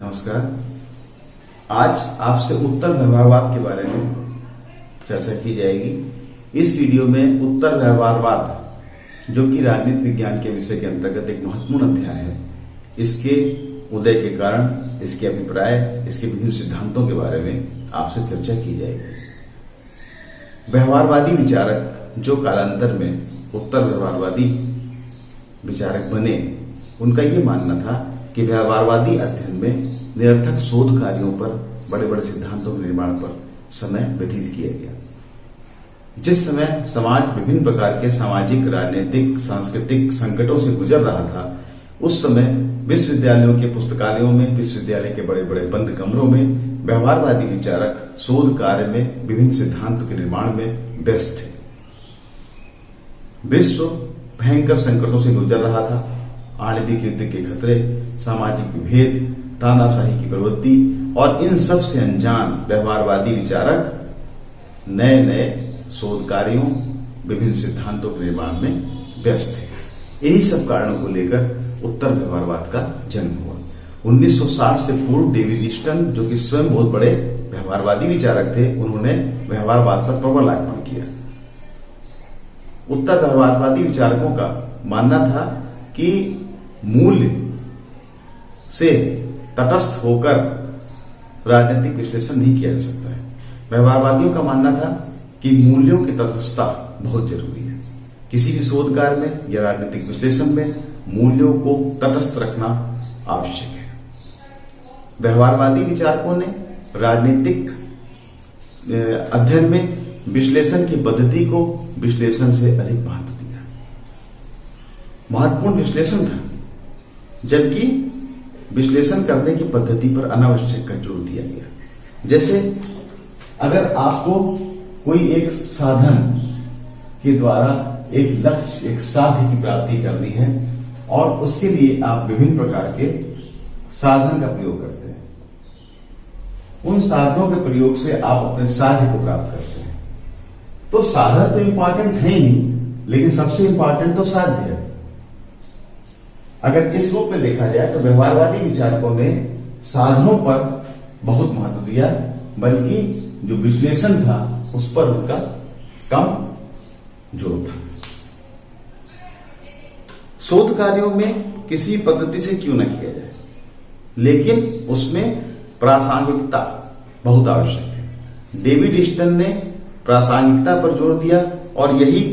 नमस्कार। आज आपसे उत्तर व्यवहारवाद के बारे में चर्चा की जाएगी। इस वीडियो में उत्तर व्यवहारवाद, जो कि राजनीति विज्ञान के विषय के अंतर्गत एक महत्वपूर्ण अध्याय है, इसके उदय के कारण, इसके अभिप्राय, इसके विभिन्न सिद्धांतों के बारे में आपसे चर्चा की जाएगी। व्यवहारवादी विचारक जो कालांतर में उत्तर व्यवहारवादी विचारक बने, उनका ये मानना था कि व्यवहारवादी अध्ययन में निरर्थक शोध कार्यों पर, बड़े बड़े सिद्धांतों के निर्माण पर समय व्यतीत किया गया। जिस समय समाज विभिन्न प्रकार के सामाजिक, राजनीतिक, सांस्कृतिक संकटों से गुजर रहा था, उस समय विश्वविद्यालयों के पुस्तकालयों में, विश्वविद्यालय के बड़े बड़े बंद कमरों में व्यवहारवादी विचारक शोध कार्य में, विभिन्न सिद्धांतों के निर्माण में व्यस्त थे। विश्व भयंकर संकटों से गुजर रहा था। आणविक युद्ध के खतरे, सामाजिक विभेद, तानाशाही की प्रवृत्ति और इन सब से अनजान व्यवहारवादी विचारक नए नए शोध कार्यों, विभिन्न सिद्धांतों के निर्माण में व्यस्त थे। इन्हीं सब कारणों को लेकर उत्तर व्यवहारवाद का जन्म हुआ। 1960 से पूर्व डेविड ईस्टन, जो कि स्वयं बहुत बड़े व्यवहारवादी विचारक थे, उन्होंने व्यवहारवाद पर प्रबलार्पण किया। उत्तर व्यवहारवादी विचारकों का मानना था कि मूल्य से तटस्थ होकर राजनीतिक विश्लेषण नहीं किया जा सकता है। व्यवहारवादियों का मानना था कि मूल्यों की तटस्थता बहुत जरूरी है। किसी भी शोध कार्य में या राजनीतिक विश्लेषण में मूल्यों को तटस्थ रखना आवश्यक है। व्यवहारवादी विचारकों ने राजनीतिक अध्ययन में विश्लेषण की पद्धति को विश्लेषण से अधिक महत्व दिया। महत्वपूर्ण विश्लेषण था, जबकि विश्लेषण करने की पद्धति पर अनावश्यक का जोर दिया गया। जैसे अगर आपको कोई एक साधन के द्वारा एक लक्ष्य, एक साध्य की प्राप्ति करनी है और उसके लिए आप विभिन्न प्रकार के साधन का प्रयोग करते हैं, उन साधनों के प्रयोग से आप अपने साध्य को प्राप्त करते हैं, तो साधन तो इंपॉर्टेंट है ही, लेकिन सबसे इंपॉर्टेंट तो साध्य है। अगर इस रूप में देखा जाए तो व्यवहारवादी विचारकों ने साधनों पर बहुत महत्व दिया, बल्कि जो विश्लेषण था उस पर उनका कम जोर था। शोध कार्यों में किसी पद्धति से क्यों न किया जाए, लेकिन उसमें प्रासंगिकता बहुत आवश्यक है। डेविड ईस्टन ने प्रासंगिकता पर जोर दिया और यही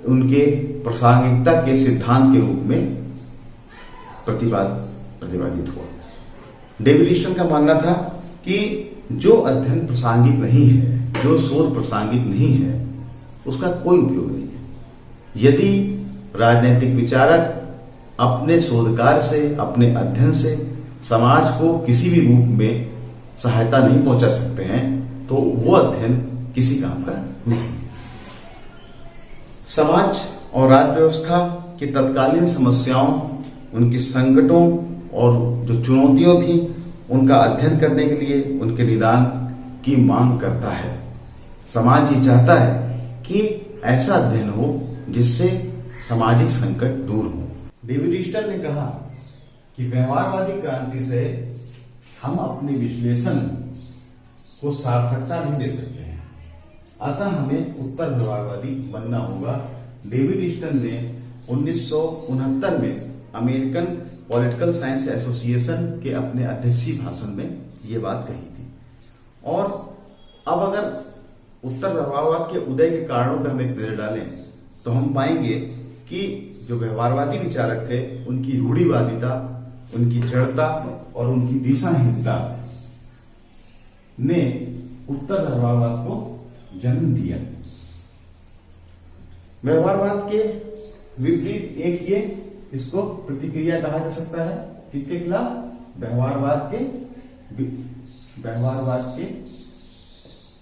उनके प्रासंगिकता के सिद्धांत के रूप में प्रतिपादित हुआ। डेविड ईस्टन का मानना था कि जो अध्ययन प्रासंगिक नहीं है, जो शोध प्रासंगिक नहीं है, उसका कोई उपयोग नहीं है। यदि राजनीतिक विचारक अपने शोध कार्य से, अपने अध्ययन से समाज को किसी भी रूप में सहायता नहीं पहुंचा सकते हैं, तो वो अध्ययन किसी काम का नहीं। समाज और राज्य व्यवस्था की तत्कालीन समस्याओं, उनके संकटों और जो चुनौतियों थी, उनका अध्ययन करने के लिए उनके निदान की मांग करता है। समाज ये चाहता है कि ऐसा अध्ययन हो जिससे सामाजिक संकट दूर हो। डेविड ईस्टन ने कहा कि व्यवहारवादी क्रांति से हम अपने विश्लेषण को सार्थकता नहीं दे सकते हैं, अतः हमें उत्तर व्यवहारवादी बनना होगा। डेविड ईस्टन ने 1969 में अमेरिकन पॉलिटिकल साइंस एसोसिएशन के अपने अध्यक्षीय भाषण में ये बात कही थी। और अब अगर उत्तर व्यवहारवाद के उदय के कारणों पर हम एक नजर डालें तो हम पाएंगे कि जो व्यवहारवादी विचारक थे, उनकी रूढ़िवादिता, उनकी जड़ता और उनकी दिशाहीनता ने उत्तर व्यवहारवाद को जन्म दिया। व्यवहारवाद के विपरीत एक ये इसको प्रतिक्रिया कहा जा सकता है। किसके खिलाफ? व्यवहारवाद के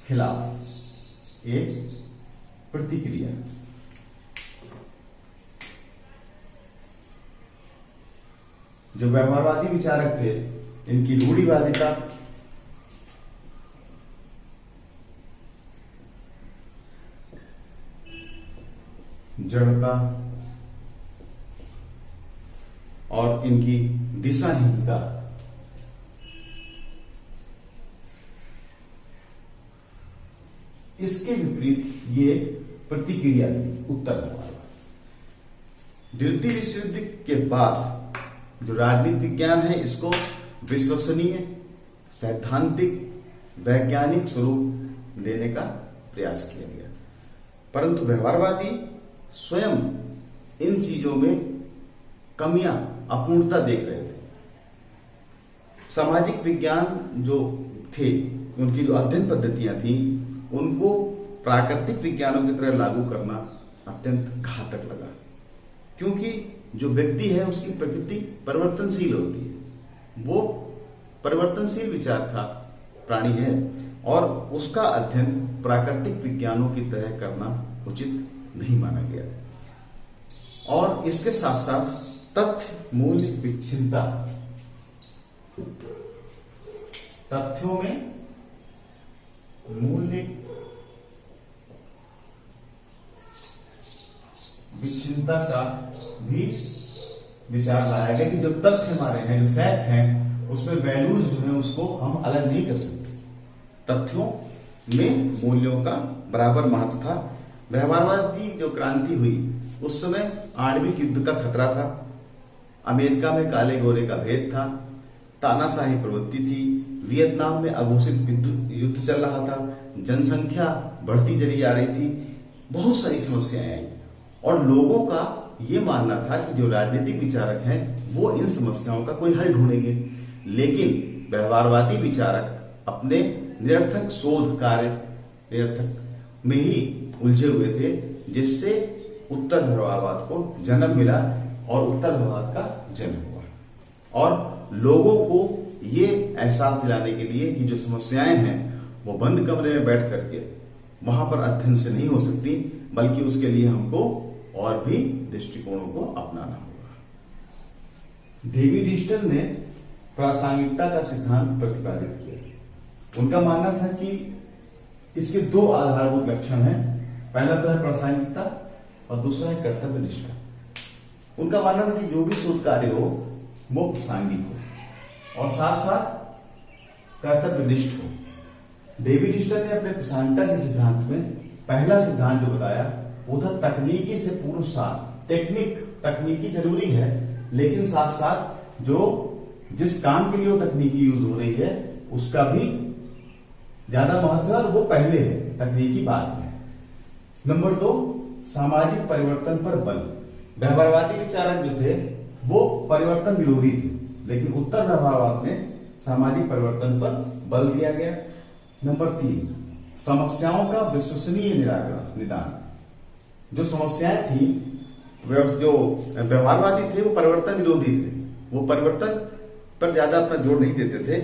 खिलाफ एक प्रतिक्रिया। जो व्यवहारवादी विचारक थे, इनकी रूढ़िवादिता, जड़ता और इनकी दिशाहीनता इसके विपरीत ये प्रतिक्रिया थी उत्तर ध्रुववाद। द्वितीय विश्व युद्ध के बाद जो राजनीतिक ज्ञान है इसको विश्वसनीय, सैद्धांतिक, वैज्ञानिक स्वरूप देने का प्रयास किया गया, परंतु व्यवहारवादी स्वयं इन चीजों में कमियां, अपूर्णता देख रहे थे। सामाजिक विज्ञान जो थे, उनकी जो अध्ययन पद्धतियां थी, उनको प्राकृतिक विज्ञानों की तरह लागू करना अत्यंत घातक लगा, क्योंकि जो व्यक्ति है उसकी प्रकृति परिवर्तनशील होती है, वो परिवर्तनशील विचार का प्राणी है और उसका अध्ययन प्राकृतिक विज्ञानों की तरह करना उचित नहीं माना गया। और इसके साथ साथ तथ्य मूल्य विच्छिन्नता, तथ्यों में मूल्य विच्छिन्नता का भी विचार लाया गया कि जो तथ्य हमारे हैं, जो फैक्ट हैं, उसमें वैल्यूज जो है उसको हम अलग नहीं कर सकते। तथ्यों में मूल्यों का बराबर महत्व था। व्यवहारवाद की जो क्रांति हुई उस समय आणविक युद्ध का खतरा था, अमेरिका में काले गोरे का भेद था, तानाशाही प्रवृत्ति थी, वियतनाम में अघोषित युद्ध चल रहा था, जनसंख्या बढ़ती चली जा रही थी, बहुत सारी समस्याएं आई और लोगों का ये मानना था कि जो राजनीतिक विचारक हैं वो इन समस्याओं का कोई हल ढूंढेंगे। लेकिन व्यवहारवादी विचारक अपने निरर्थक शोध कार्य निरर्थक में ही उलझे हुए थे, जिससे उत्तर ध्रुववाद को जन्म मिला और उत्तर ध्रुववाद का जन्म हुआ। और लोगों को ये एहसास दिलाने के लिए कि जो समस्याएं हैं वो बंद कमरे में बैठ करके वहां पर अध्ययन से नहीं हो सकती, बल्कि उसके लिए हमको और भी दृष्टिकोणों को अपनाना होगा। डेविड ईस्टन ने प्रासंगिकता का सिद्धांत प्रतिपादित किया। उनका मानना था कि इसके दो आधारभूत लक्षण हैं, पहला तो है प्रासंगिकता और दूसरा है कर्तव्य निष्ठा। उनका मानना था कि जो भी शोध कार्य हो वो प्रासंगिक हो और साथ साथ कर्तव्यनिष्ठ हो। डेविड ईस्टन ने अपने प्रासंगिकता के सिद्धांत में पहला सिद्धांत जो बताया वो था तकनीकी से पूर्व सार। तकनीकी जरूरी है, लेकिन साथ साथ जो जिस काम के लिए वो तकनीकी यूज हो रही है उसका भी ज्यादा महत्व है और वो पहले है, तकनीकी बाद में। नंबर 2, सामाजिक परिवर्तन पर बल। व्यवहारवादी विचारक जो थे वो परिवर्तन विरोधी थे, लेकिन उत्तर व्यवहारवाद में सामाजिक परिवर्तन पर बल दिया गया। नंबर 3, समस्याओं का विश्वसनीय निदान। जो समस्याएं थी, जो व्यवहारवादी थे वो परिवर्तन विरोधी थे, वो परिवर्तन पर ज्यादा अपना जोर नहीं देते थे,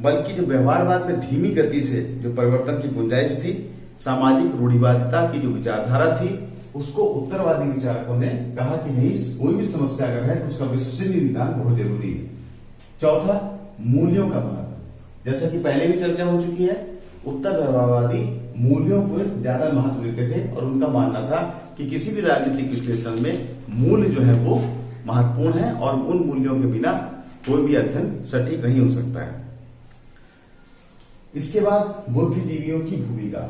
बल्कि जो व्यवहारवाद में धीमी गति से जो परिवर्तन की गुंजाइश थी, सामाजिक रूढ़िवादिता की जो विचारधारा थी, उसको उत्तरवादी विचारकों ने कहा कि नहीं, कोई भी समस्या अगर है तो उसका विश्वसनीय निदान बहुत जरूरी है। चौथा, मूल्यों का महत्व। जैसा कि पहले भी चर्चा हो चुकी है, उत्तर व्यवहारवादी मूल्यों को ज्यादा महत्व देते थे और उनका मानना था कि किसी भी राजनीतिक विश्लेषण में मूल्य जो है वो महत्वपूर्ण है और उन मूल्यों के बिना कोई भी अध्ययन सटीक नहीं हो सकता है। इसके बाद बुद्धिजीवियों की भूमिका।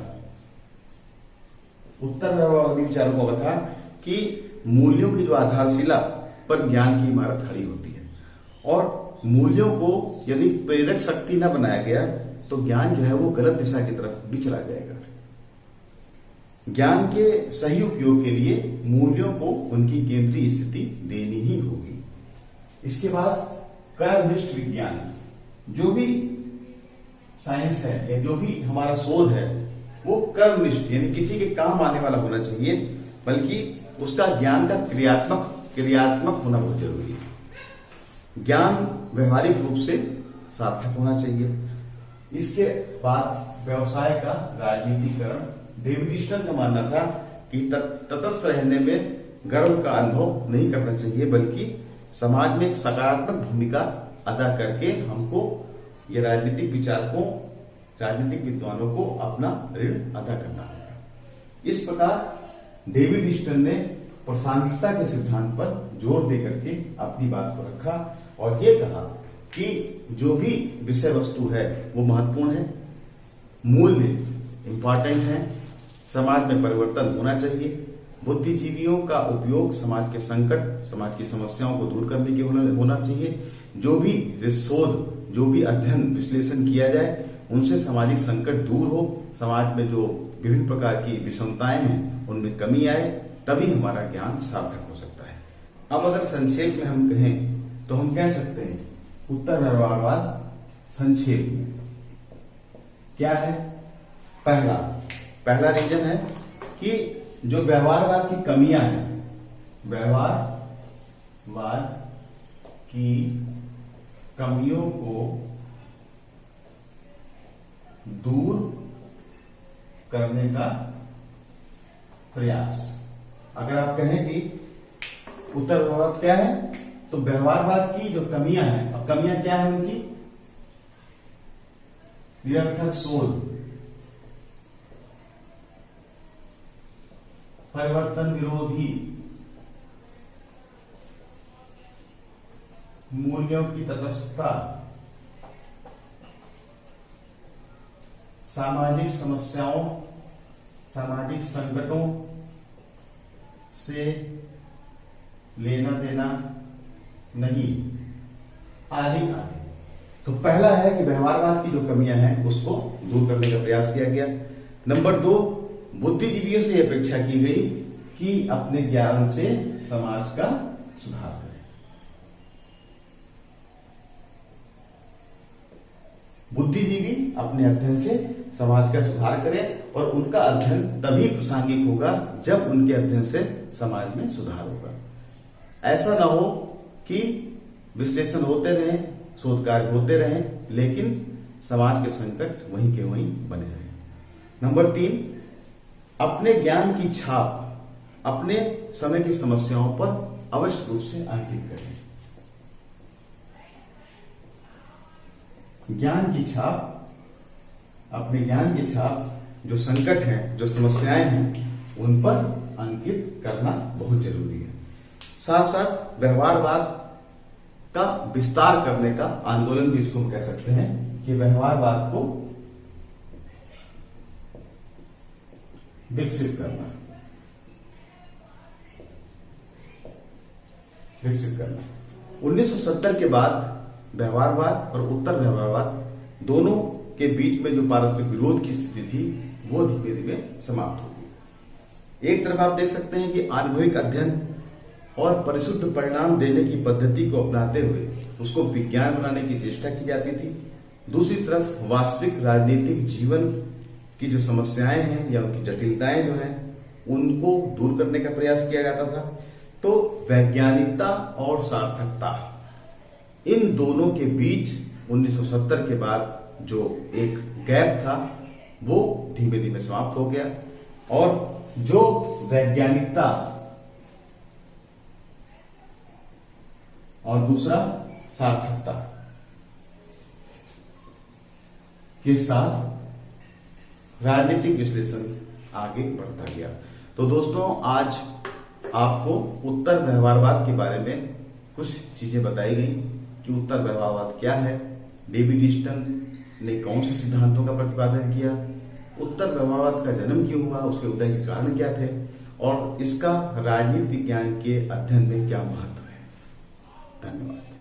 उत्तर व्यवहारवादी विचारकों का था कि मूल्यों की जो आधारशिला पर ज्ञान की इमारत खड़ी होती है और मूल्यों को यदि प्रेरक शक्ति न बनाया गया तो ज्ञान जो है वो गलत दिशा की तरफ भी चला जाएगा। ज्ञान के सही उपयोग के लिए मूल्यों को उनकी केंद्रीय स्थिति देनी ही होगी। इसके बाद कर्मनिष्ठ विज्ञान। जो भी साइंस है या जो भी हमारा शोध है वो कर्मनिष्ठ यानी किसी के काम आने वाला होना चाहिए, बल्कि उसका ज्ञान का क्रियात्मक होना बहुत जरूरी है। ज्ञान व्यवहारिक रूप से सार्थक होना चाहिए। इसके बाद व्यवसाय का राजनीतिकरण। डेविड ईस्टन का मानना था कि तटस्थ रहने में गर्व का अनुभव नहीं करना चाहिए, बल्कि समाज में एक सकारात्मक भूमिका अदा करके हमको ये राजनीतिक विचारकों, राजनीतिक विद्वानों को अपना ऋण अदा करना होगा। इस प्रकार डेविड ईस्टन ने प्रासंगिकता के सिद्धांत पर जोर दे करके अपनी बात को रखा और ये कहा कि जो भी विषय वस्तु है वो महत्वपूर्ण है, मूल्य इंपॉर्टेंट है, समाज में परिवर्तन होना चाहिए। बुद्धिजीवियों का उपयोग समाज के संकट, समाज की समस्याओं को दूर करने के होना चाहिए। जो भी शोध, जो भी अध्ययन विश्लेषण किया जाए, उनसे सामाजिक संकट दूर हो, समाज में जो विभिन्न प्रकार की विषमताएं हैं उनमें कमी आए, तभी हमारा ज्ञान सार्थक हो सकता है। अब अगर संक्षेप में हम कहें तो हम कह सकते हैं उत्तर व्यवहारवाद संक्षेप में क्या है। पहला रीजन है कि जो व्यवहारवाद की कमियां हैं, व्यवहारवाद की कमियों को दूर करने का प्रयास। अगर आप कहें कि उत्तर व्यवहारवाद क्या है, तो व्यवहारवाद की जो कमियां हैं, अब कमियां क्या है उनकी? निरर्थक शोध, परिवर्तन विरोधी, मूल्यों की तटस्थता, सामाजिक समस्याओं, सामाजिक संकटों से लेना देना नहीं, आदि आदि। तो पहला है कि व्यवहारवाद की जो कमियां हैं उसको दूर करने का प्रयास किया गया। नंबर 2, बुद्धिजीवियों से यह अपेक्षा की गई कि अपने ज्ञान से समाज का सुधार करें। बुद्धिजीवी अपने अध्ययन से समाज का सुधार करें और उनका अध्ययन तभी प्रासंगिक होगा जब उनके अध्ययन से समाज में सुधार होगा। ऐसा ना हो कि विश्लेषण होते रहें, शोध कार्य होते रहें, लेकिन समाज के संकट वहीं के वहीं बने रहें। नंबर 3, अपने ज्ञान की छाप अपने समय की समस्याओं पर अवश्य रूप से अंकित करें। ज्ञान की छाप, अपने ज्ञान की छाप, जो संकट हैं, जो समस्याएं हैं, उन पर अंकित करना बहुत जरूरी है। साथ साथ व्यवहारवाद का विस्तार करने का आंदोलन भी इसको कह सकते हैं कि व्यवहारवाद को विकसित करना। 1970 के बाद व्यवहारवाद और उत्तर व्यवहारवाद दोनों के बीच में जो पारस्परिक विरोध की स्थिति थी वो धीमे धीमे समाप्त हो गई। एक तरफ आप देख सकते हैं कि अनुभविक अध्ययन और परिशुद्ध परिणाम देने की पद्धति को अपनाते हुए उसको विज्ञान बनाने की चेष्टा की जाती थी। दूसरी तरफ वास्तविक राजनीतिक जीवन की जो समस्याएं हैं या उनकी जटिलताएं जो हैं उनको दूर करने का प्रयास किया जाता था। तो वैज्ञानिकता और सार्थकता, इन दोनों के बीच 1970 के बाद जो एक गैप था वो धीमे धीमे समाप्त हो गया और जो वैज्ञानिकता और दूसरा सार्थकता के साथ राजनीतिक विश्लेषण आगे बढ़ता गया। तो दोस्तों, आज आपको उत्तर व्यवहारवाद के बारे में कुछ चीजें बताई गई कि उत्तर व्यवहारवाद क्या है, डेविड ईस्टन ने कौन से सिद्धांतों का प्रतिपादन किया, उत्तर व्यवहारवाद का जन्म क्यों हुआ, उसके उदय के कारण क्या थे और इसका राजनीतिक विज्ञान के अध्ययन में क्या महत्व है। धन्यवाद।